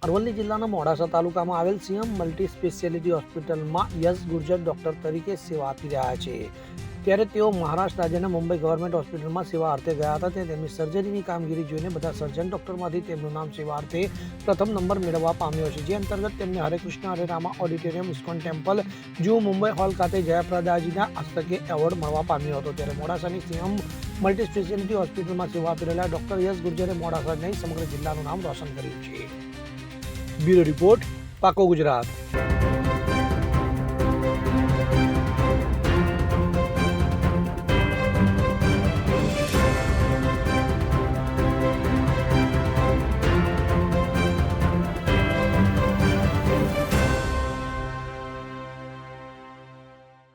અરવલ્લી જિલ્લાના મોડાસા તાલુકામાં આવેલ સીએમ મલ્ટી સ્પેશિયાલિટી હોસ્પિટલમાં યશ ગુર્જર ડોક્ટર તરીકે સેવા આપી રહ્યા છે. ત્યારે તેઓ મહારાષ્ટ્ર રાજ્યના મુંબઈ ગવર્મેન્ટ હોસ્પિટલમાં સેવા અર્થે ગયા હતા. ત્યાં તેમની સર્જરીની કામગીરી જોઈને બધા સર્જન ડોક્ટરમાંથી તેમનું નામ સેવા અર્થે પ્રથમ નંબર મેળવવા પામ્યો છે. જે અંતર્ગત તેમને હરે કૃષ્ણ હરે રામા ઓડિટોરિયમ ઇસ્કોન ટેમ્પલ જૂ મુંબઈ હોલ ખાતે જયાપ્રદાજીના હસ્તકે એવોર્ડ મળવા પામ્યો હતો. ત્યારે મોડાસાની સીએમ મલ્ટી સ્પેશિયાલિટી હોસ્પિટલમાં સેવા આપી રહેલા ડોક્ટર યશ ગુર્જરે મોડાસા નહીં સમગ્ર જિલ્લાનું નામ રોશન કર્યું છે. બ્યુરો રિપોર્ટ, પાકો ગુજરાત.